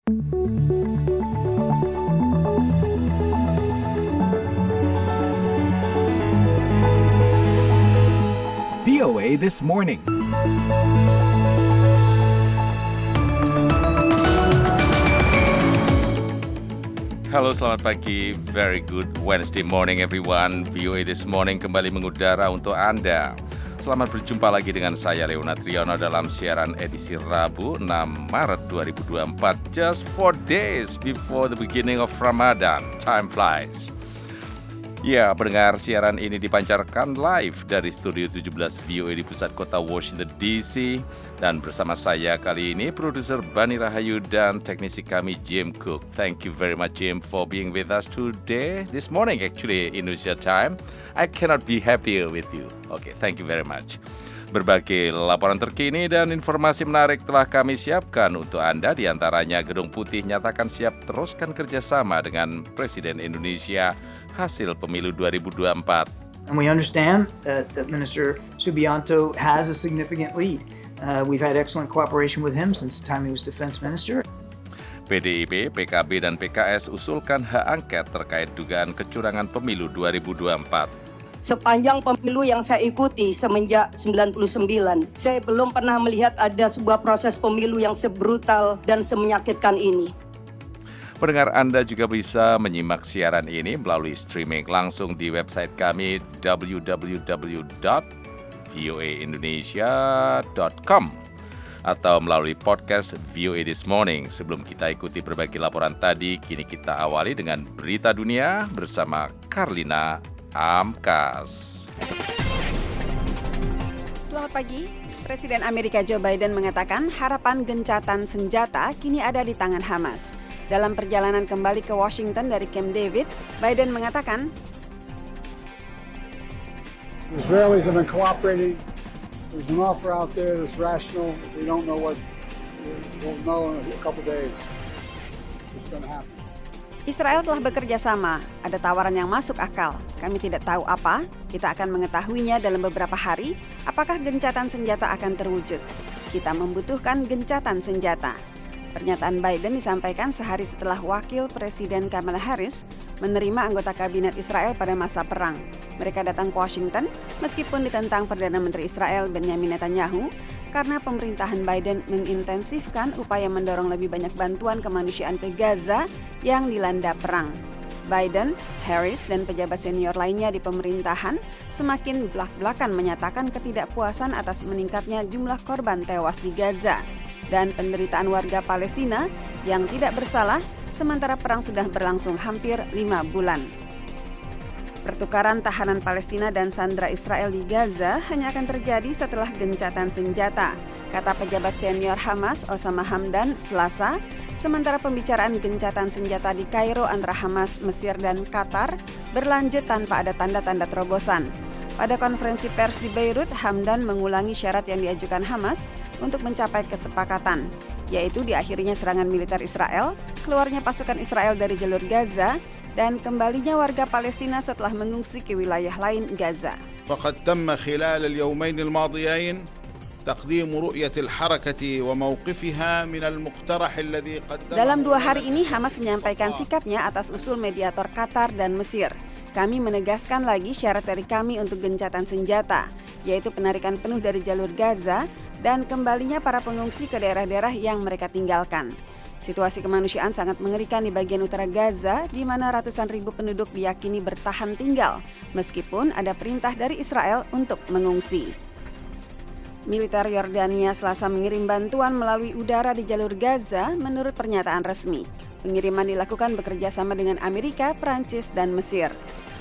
VOA This Morning. Halo, selamat pagi. Very good Wednesday morning everyone. VOA This Morning kembali mengudara untuk Anda. Selamat berjumpa lagi dengan saya Leonard Triono dalam siaran edisi Rabu 6 Maret 2024. Just 4 days before the beginning of Ramadan. Time flies. Ya, pendengar, siaran ini dipancarkan live dari Studio 17 VOA di pusat kota Washington DC. Dan bersama saya kali ini, produser Bani Rahayu dan teknisi kami Jim Cook. Thank you very much, Jim, for being with us today. This morning, actually, Indonesia time. I cannot be happier with you. Okay, thank you very much. Berbagai laporan terkini dan informasi menarik telah kami siapkan untuk Anda. Di antaranya, Gedung Putih nyatakan siap teruskan kerjasama dengan Presiden Indonesia hasil pemilu 2024. And we understand that Minister Subianto has a significant lead. We've had excellent cooperation with him since the time he was Defense Minister. PDIP, PKB, dan PKS usulkan hak angket terkait dugaan kecurangan pemilu 2024. Sepanjang pemilu yang saya ikuti semenjak 99, saya belum pernah melihat ada sebuah proses pemilu yang sebrutal dan semenyakitkan ini. Pendengar, Anda juga bisa menyimak siaran ini melalui streaming langsung di website kami www.voaindonesia.com atau melalui podcast VOA This Morning. Sebelum kita ikuti berbagai laporan tadi, kini kita awali dengan berita dunia bersama Karlina Amkas. Selamat pagi. Presiden Amerika Joe Biden mengatakan harapan gencatan senjata kini ada di tangan Hamas. Dalam perjalanan kembali ke Washington dari Camp David, Biden mengatakan, The Israelis have been cooperating. There's an offer out there that's rational. We don't know what. We'll know in a couple days. It's going to happen. Israel telah bekerja sama, ada tawaran yang masuk akal. Kami tidak tahu apa, kita akan mengetahuinya dalam beberapa hari, apakah gencatan senjata akan terwujud. Kita membutuhkan gencatan senjata. Pernyataan Biden disampaikan sehari setelah Wakil Presiden Kamala Harris menerima anggota kabinet Israel pada masa perang. Mereka datang ke Washington meskipun ditentang Perdana Menteri Israel Benjamin Netanyahu karena pemerintahan Biden mengintensifkan upaya mendorong lebih banyak bantuan kemanusiaan ke Gaza yang dilanda perang. Biden, Harris, dan pejabat senior lainnya di pemerintahan semakin belak-belakan menyatakan ketidakpuasan atas meningkatnya jumlah korban tewas di Gaza dan penderitaan warga Palestina yang tidak bersalah sementara perang sudah berlangsung hampir 5 bulan. Pertukaran tahanan Palestina dan sandera Israel di Gaza hanya akan terjadi setelah gencatan senjata, kata pejabat senior Hamas Osama Hamdan Selasa, sementara pembicaraan gencatan senjata di Kairo antara Hamas, Mesir, dan Qatar berlanjut tanpa ada tanda-tanda terobosan. Pada konferensi pers di Beirut, Hamdan mengulangi syarat yang diajukan Hamas untuk mencapai kesepakatan, yaitu diakhirinya serangan militer Israel, keluarnya pasukan Israel dari jalur Gaza, dan kembalinya warga Palestina setelah mengungsi ke wilayah lain Gaza. فقد تم خلال اليومين الماضيين تقديم رؤية الحركة وموقفها من المقترح الذي قدمه. Dalam 2 hari ini Hamas menyampaikan sikapnya atas usul mediator Qatar dan Mesir. Kami menegaskan lagi syarat dari kami untuk gencatan senjata, yaitu penarikan penuh dari jalur Gaza dan kembalinya para pengungsi ke daerah-daerah yang mereka tinggalkan. Situasi kemanusiaan sangat mengerikan di bagian utara Gaza, di mana ratusan ribu penduduk diyakini bertahan tinggal, meskipun ada perintah dari Israel untuk mengungsi. Militer Yordania Selasa mengirim bantuan melalui udara di jalur Gaza menurut pernyataan resmi. Pengiriman dilakukan bekerja sama dengan Amerika, Prancis, dan Mesir.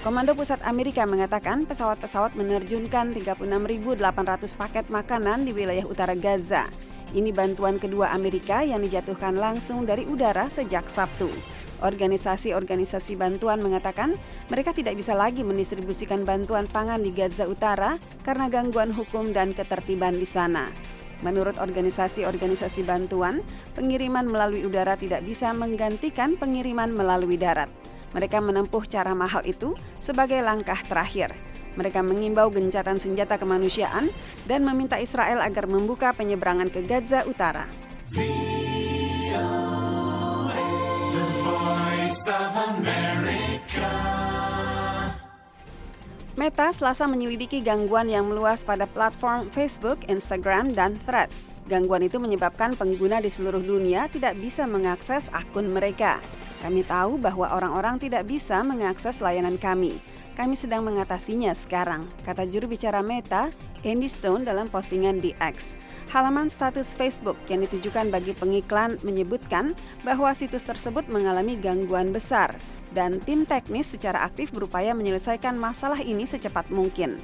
Komando Pusat Amerika mengatakan pesawat-pesawat menerjunkan 36.800 paket makanan di wilayah utara Gaza. Ini bantuan kedua Amerika yang dijatuhkan langsung dari udara sejak Sabtu. Organisasi-organisasi bantuan mengatakan mereka tidak bisa lagi mendistribusikan bantuan pangan di Gaza Utara karena gangguan hukum dan ketertiban di sana. Menurut organisasi-organisasi bantuan, pengiriman melalui udara tidak bisa menggantikan pengiriman melalui darat. Mereka menempuh cara mahal itu sebagai langkah terakhir. Mereka mengimbau gencatan senjata kemanusiaan dan meminta Israel agar membuka penyeberangan ke Gaza Utara. Meta Selasa menyelidiki gangguan yang meluas pada platform Facebook, Instagram, dan Threads. Gangguan itu menyebabkan pengguna di seluruh dunia tidak bisa mengakses akun mereka. Kami tahu bahwa orang-orang tidak bisa mengakses layanan kami. Kami sedang mengatasinya sekarang, kata juru bicara Meta, Andy Stone dalam postingan di X. Halaman status Facebook yang ditujukan bagi pengiklan menyebutkan bahwa situs tersebut mengalami gangguan besar dan tim teknis secara aktif berupaya menyelesaikan masalah ini secepat mungkin.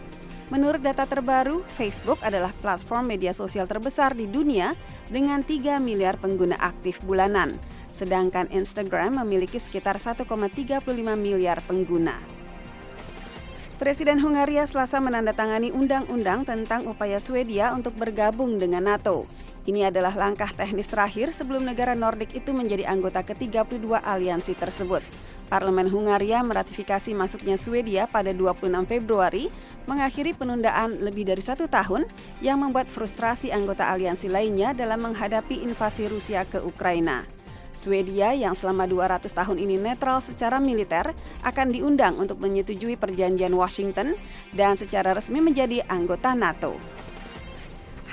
Menurut data terbaru, Facebook adalah platform media sosial terbesar di dunia dengan 3 miliar pengguna aktif bulanan, sedangkan Instagram memiliki sekitar 1,35 miliar pengguna. Presiden Hungaria Selasa menandatangani undang-undang tentang upaya Swedia untuk bergabung dengan NATO. Ini adalah langkah teknis terakhir sebelum negara Nordik itu menjadi anggota ke-32 aliansi tersebut. Parlemen Hungaria meratifikasi masuknya Swedia pada 26 Februari, mengakhiri penundaan lebih dari 1 tahun yang membuat frustrasi anggota aliansi lainnya dalam menghadapi invasi Rusia ke Ukraina. Swedia yang selama 200 tahun ini netral secara militer akan diundang untuk menyetujui perjanjian Washington dan secara resmi menjadi anggota NATO.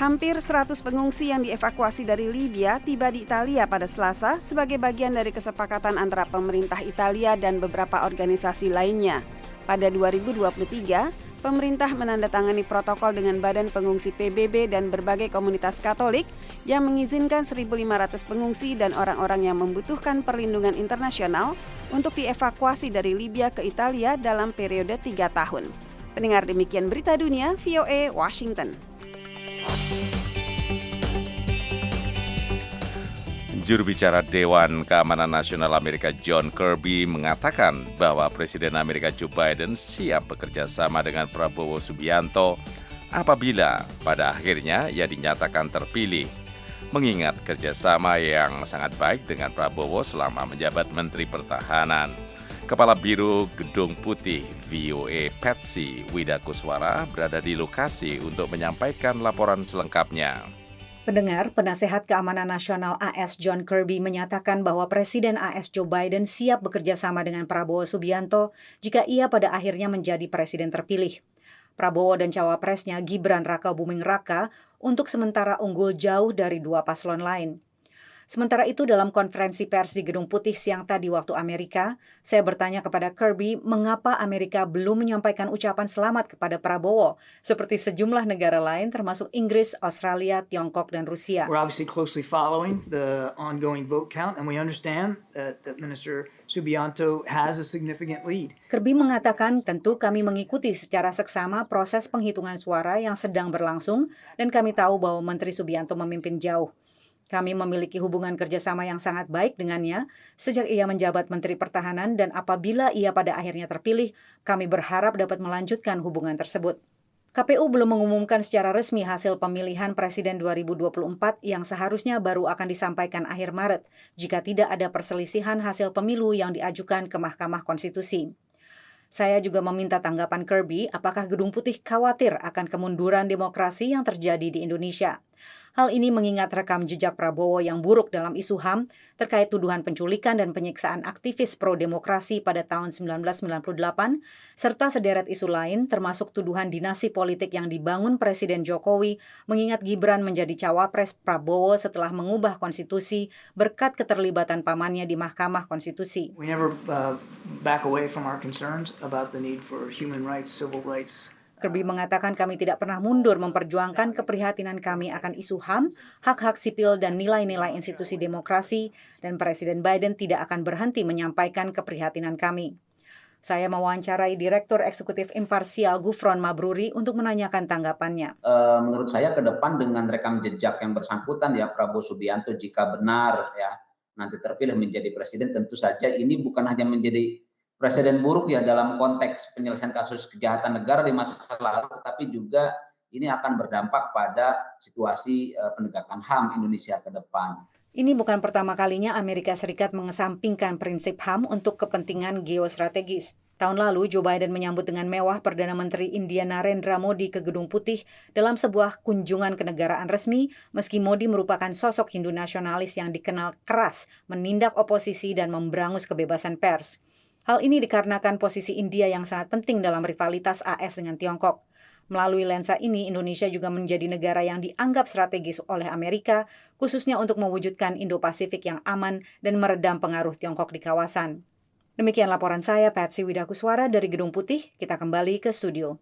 Hampir 100 pengungsi yang dievakuasi dari Libya tiba di Italia pada Selasa sebagai bagian dari kesepakatan antara pemerintah Italia dan beberapa organisasi lainnya. Pada 2023, pemerintah menandatangani protokol dengan Badan Pengungsi PBB dan berbagai komunitas Katolik yang mengizinkan 1.500 pengungsi dan orang-orang yang membutuhkan perlindungan internasional untuk dievakuasi dari Libya ke Italia dalam periode 3 tahun. Pendengar, demikian berita dunia VOA Washington. Juru bicara Dewan Keamanan Nasional Amerika John Kirby mengatakan bahwa Presiden Amerika Joe Biden siap bekerja sama dengan Prabowo Subianto apabila pada akhirnya ia dinyatakan terpilih, mengingat kerjasama yang sangat baik dengan Prabowo selama menjabat Menteri Pertahanan. Kepala Biro Gedung Putih VOA Patsy Widakuswara berada di lokasi untuk menyampaikan laporan selengkapnya. Pendengar, Penasehat Keamanan Nasional AS John Kirby menyatakan bahwa Presiden AS Joe Biden siap bekerja sama dengan Prabowo Subianto jika ia pada akhirnya menjadi presiden terpilih. Prabowo dan cawapresnya Gibran Rakabuming Raka untuk sementara unggul jauh dari 2 paslon lain. Sementara itu dalam konferensi pers di Gedung Putih siang tadi waktu Amerika, saya bertanya kepada Kirby mengapa Amerika belum menyampaikan ucapan selamat kepada Prabowo seperti sejumlah negara lain termasuk Inggris, Australia, Tiongkok, dan Rusia. We're obviously closely following the ongoing vote count, and we understand that Minister Subianto has a significant lead. Kirby mengatakan tentu kami mengikuti secara seksama proses penghitungan suara yang sedang berlangsung dan kami tahu bahwa Menteri Subianto memimpin jauh. Kami memiliki hubungan kerjasama yang sangat baik dengannya sejak ia menjabat Menteri Pertahanan dan apabila ia pada akhirnya terpilih, kami berharap dapat melanjutkan hubungan tersebut. KPU belum mengumumkan secara resmi hasil pemilihan Presiden 2024 yang seharusnya baru akan disampaikan akhir Maret jika tidak ada perselisihan hasil pemilu yang diajukan ke Mahkamah Konstitusi. Saya juga meminta tanggapan Kirby apakah Gedung Putih khawatir akan kemunduran demokrasi yang terjadi di Indonesia. Hal ini mengingat rekam jejak Prabowo yang buruk dalam isu HAM terkait tuduhan penculikan dan penyiksaan aktivis pro-demokrasi pada tahun 1998, serta sederet isu lain termasuk tuduhan dinasti politik yang dibangun Presiden Jokowi mengingat Gibran menjadi cawapres Prabowo setelah mengubah konstitusi berkat keterlibatan pamannya di Mahkamah Konstitusi. We never back away from our concerns about the need for human rights, civil rights. Kirby mengatakan kami tidak pernah mundur memperjuangkan keprihatinan kami akan isu HAM, hak-hak sipil dan nilai-nilai institusi demokrasi, dan Presiden Biden tidak akan berhenti menyampaikan keprihatinan kami. Saya mewawancarai Direktur Eksekutif Imparsial Gufron Mabruri untuk menanyakan tanggapannya. Menurut saya ke depan dengan rekam jejak yang bersangkutan ya Prabowo Subianto jika benar ya nanti terpilih menjadi presiden, tentu saja ini bukan hanya menjadi presiden buruk ya dalam konteks penyelesaian kasus kejahatan negara di masa lalu, tetapi juga ini akan berdampak pada situasi penegakan HAM Indonesia ke depan. Ini bukan pertama kalinya Amerika Serikat mengesampingkan prinsip HAM untuk kepentingan geostrategis. Tahun lalu, Joe Biden menyambut dengan mewah Perdana Menteri India Narendra Modi ke Gedung Putih dalam sebuah kunjungan kenegaraan resmi, meski Modi merupakan sosok Hindu nasionalis yang dikenal keras, menindak oposisi dan memberangus kebebasan pers. Hal ini dikarenakan posisi India yang sangat penting dalam rivalitas AS dengan Tiongkok. Melalui lensa ini, Indonesia juga menjadi negara yang dianggap strategis oleh Amerika, khususnya untuk mewujudkan Indo-Pasifik yang aman dan meredam pengaruh Tiongkok di kawasan. Demikian laporan saya, Patsy Widakuswara dari Gedung Putih. Kita kembali ke studio.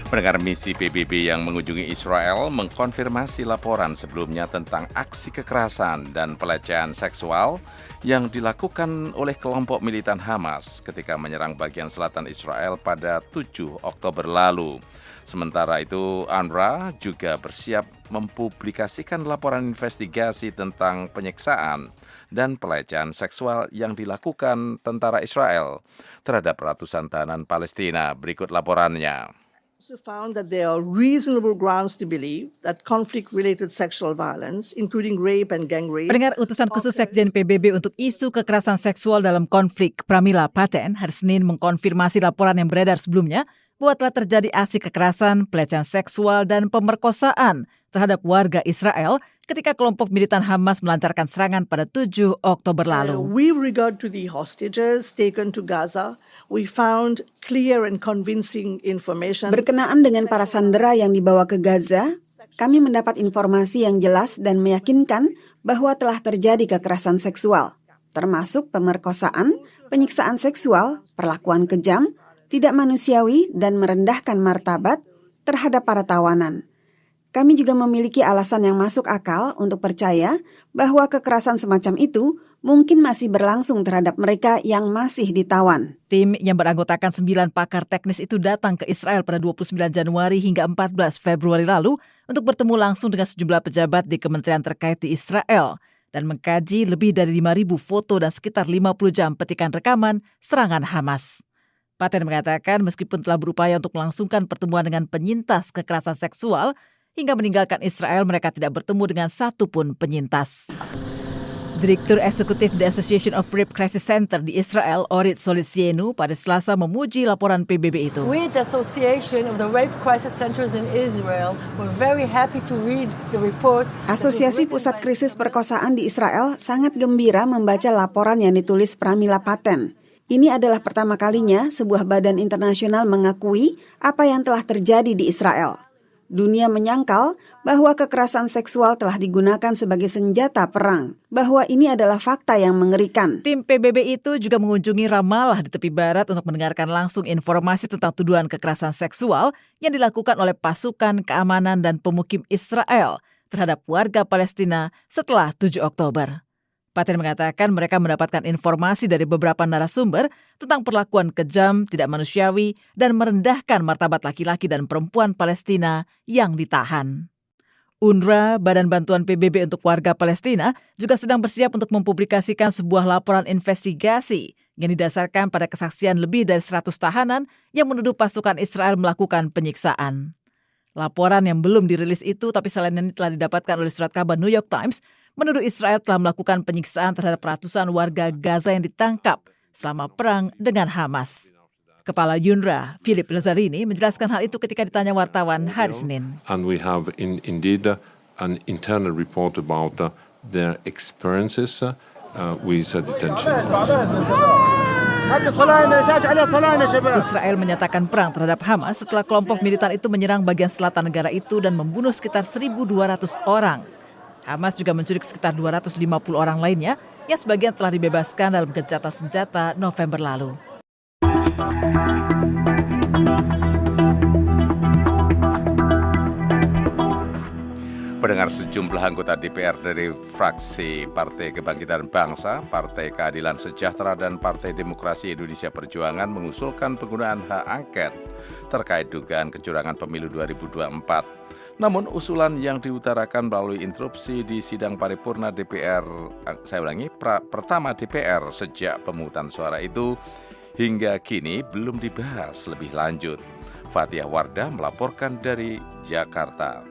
Pendengar, misi PBB yang mengunjungi Israel mengkonfirmasi laporan sebelumnya tentang aksi kekerasan dan pelecehan seksual yang dilakukan oleh kelompok militan Hamas ketika menyerang bagian selatan Israel pada 7 Oktober lalu. Sementara itu, UNRWA juga bersiap mempublikasikan laporan investigasi tentang penyiksaan dan pelecehan seksual yang dilakukan tentara Israel terhadap ratusan tahanan Palestina. Berikut laporannya. Also found that there are reasonable grounds to believe that conflict-related sexual violence, including rape and gang rape. Pendengar, utusan khusus Sekjen PBB untuk isu kekerasan seksual dalam konflik, Pramila Patten, hari Senin mengkonfirmasi laporan yang beredar sebelumnya bahwa telah terjadi aksi kekerasan, pelecehan seksual, dan pemerkosaan terhadap warga Israel ketika kelompok militan Hamas melancarkan serangan pada 7 Oktober lalu. With regard to the hostages taken to Gaza, we found clear and convincing information. Berkenaan dengan para sandera yang dibawa ke Gaza, kami mendapat informasi yang jelas dan meyakinkan bahwa telah terjadi kekerasan seksual, termasuk pemerkosaan, penyiksaan seksual, perlakuan kejam, tidak manusiawi, dan merendahkan martabat terhadap para tawanan. Kami juga memiliki alasan yang masuk akal untuk percaya bahwa kekerasan semacam itu mungkin masih berlangsung terhadap mereka yang masih ditawan. Tim yang beranggotakan 9 pakar teknis itu datang ke Israel pada 29 Januari hingga 14 Februari lalu untuk bertemu langsung dengan sejumlah pejabat di kementerian terkait di Israel dan mengkaji lebih dari 5.000 foto dan sekitar 50 jam petikan rekaman serangan Hamas. Patten mengatakan meskipun telah berupaya untuk melangsungkan pertemuan dengan penyintas kekerasan seksual, hingga meninggalkan Israel, mereka tidak bertemu dengan satupun penyintas. Direktur Eksekutif The Association of Rape Crisis Center di Israel, Orit Solitsienu, pada Selasa memuji laporan PBB itu. We, the Association of the Rape Crisis Centers in Israel, were very happy to read the report. Asosiasi Pusat Krisis Perkosaan di Israel sangat gembira membaca laporan yang ditulis Pramila Patten. Ini adalah pertama kalinya sebuah badan internasional mengakui apa yang telah terjadi di Israel. Dunia menyangkal bahwa kekerasan seksual telah digunakan sebagai senjata perang, bahwa ini adalah fakta yang mengerikan. Tim PBB itu juga mengunjungi Ramallah di tepi barat untuk mendengarkan langsung informasi tentang tuduhan kekerasan seksual yang dilakukan oleh pasukan keamanan dan pemukim Israel terhadap warga Palestina setelah 7 Oktober. Patten mengatakan mereka mendapatkan informasi dari beberapa narasumber tentang perlakuan kejam, tidak manusiawi, dan merendahkan martabat laki-laki dan perempuan Palestina yang ditahan. UNRWA, Badan Bantuan PBB untuk Warga Palestina, juga sedang bersiap untuk mempublikasikan sebuah laporan investigasi yang didasarkan pada kesaksian lebih dari 100 tahanan yang menuduh pasukan Israel melakukan penyiksaan. Laporan yang belum dirilis itu, tapi selain telah didapatkan oleh surat kabar New York Times, menuduh Israel telah melakukan penyiksaan terhadap ratusan warga Gaza yang ditangkap selama perang dengan Hamas. Kepala UNRWA, Philip Lazzarini, menjelaskan hal itu ketika ditanya wartawan hari Senin. And we have indeed an internal report about their experiences with detention. Israel menyatakan perang terhadap Hamas setelah kelompok militan itu menyerang bagian selatan negara itu dan membunuh sekitar 1.200 orang. Hamas juga menculik sekitar 250 orang lainnya yang sebagian telah dibebaskan dalam gencatan senjata November lalu. Pendengar, sejumlah anggota DPR dari fraksi Partai Kebangkitan Bangsa, Partai Keadilan Sejahtera, dan Partai Demokrasi Indonesia Perjuangan mengusulkan penggunaan hak angket terkait dugaan kecurangan pemilu 2024. Namun usulan yang diutarakan melalui interupsi di sidang paripurna DPR, pertama DPR sejak pemungutan suara itu, hingga kini belum dibahas lebih lanjut. Fathiah Wardah melaporkan dari Jakarta.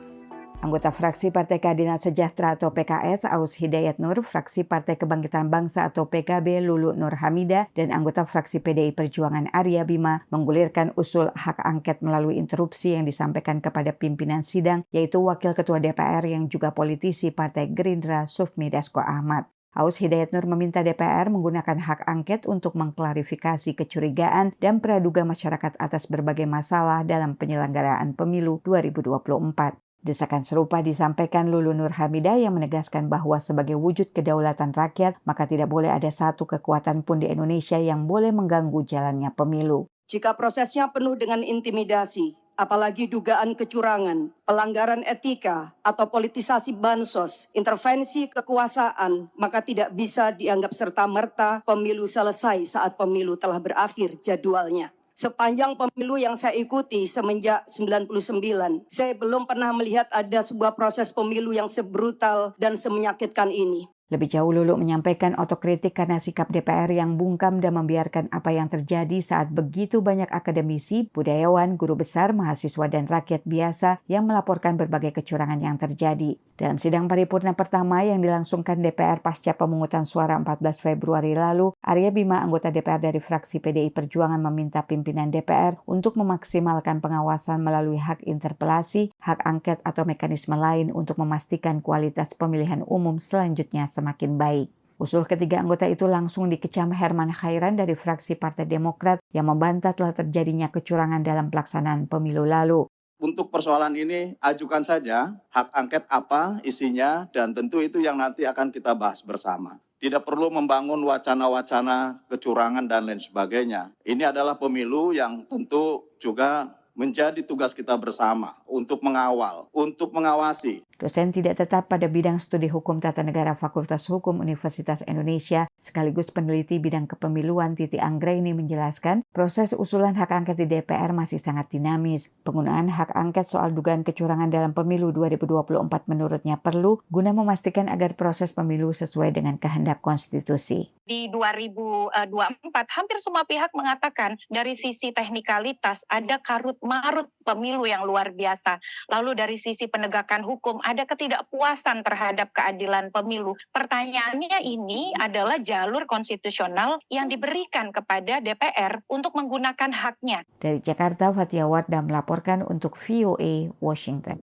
Anggota fraksi Partai Keadilan Sejahtera atau PKS, Aus Hidayat Nur, fraksi Partai Kebangkitan Bangsa atau PKB, Lulu Nur Hamidah, dan anggota fraksi PDI Perjuangan Arya Bima menggulirkan usul hak angket melalui interupsi yang disampaikan kepada pimpinan sidang, yaitu Wakil Ketua DPR yang juga politisi Partai Gerindra Sufmi Dasko Ahmad. Aus Hidayat Nur meminta DPR menggunakan hak angket untuk mengklarifikasi kecurigaan dan praduga masyarakat atas berbagai masalah dalam penyelenggaraan pemilu 2024. Desakan serupa disampaikan Lulu Nur Hamidah yang menegaskan bahwa sebagai wujud kedaulatan rakyat, maka tidak boleh ada satu kekuatan pun di Indonesia yang boleh mengganggu jalannya pemilu. Jika prosesnya penuh dengan intimidasi, apalagi dugaan kecurangan, pelanggaran etika, atau politisasi bansos, intervensi kekuasaan, maka tidak bisa dianggap serta-merta pemilu selesai saat pemilu telah berakhir jadwalnya. Sepanjang pemilu yang saya ikuti semenjak 99, saya belum pernah melihat ada sebuah proses pemilu yang sebrutal dan semenyakitkan ini. Lebih jauh, Lulu menyampaikan otokritik karena sikap DPR yang bungkam dan membiarkan apa yang terjadi saat begitu banyak akademisi, budayawan, guru besar, mahasiswa, dan rakyat biasa yang melaporkan berbagai kecurangan yang terjadi. Dalam sidang paripurna pertama yang dilangsungkan DPR pasca pemungutan suara 14 Februari lalu, Arya Bima, anggota DPR dari fraksi PDI Perjuangan, meminta pimpinan DPR untuk memaksimalkan pengawasan melalui hak interpelasi, hak angket, atau mekanisme lain untuk memastikan kualitas pemilihan umum selanjutnya semakin baik. Usul ketiga anggota itu langsung dikecam Herman Khairan dari fraksi Partai Demokrat yang membantah telah terjadinya kecurangan dalam pelaksanaan pemilu lalu. Untuk persoalan ini, ajukan saja hak angket apa isinya, dan tentu itu yang nanti akan kita bahas bersama. Tidak perlu membangun wacana-wacana kecurangan dan lain sebagainya. Ini adalah pemilu yang tentu juga menjadi tugas kita bersama untuk mengawal, untuk mengawasi. Dosen tidak tetap pada bidang studi hukum tata negara Fakultas Hukum Universitas Indonesia sekaligus peneliti bidang kepemiluan Titi Anggraini menjelaskan proses usulan hak angket di DPR masih sangat dinamis. Penggunaan hak angket soal dugaan kecurangan dalam pemilu 2024 menurutnya perlu guna memastikan agar proses pemilu sesuai dengan kehendak konstitusi. Di 2024 hampir semua pihak mengatakan dari sisi teknikalitas ada karut-marut pemilu yang luar biasa. Lalu dari sisi penegakan hukum ada ketidakpuasan terhadap keadilan pemilu. Pertanyaannya ini adalah jalur konstitusional yang diberikan kepada DPR untuk menggunakan haknya. Dari Jakarta, Fathia Wardah melaporkan untuk VOA Washington.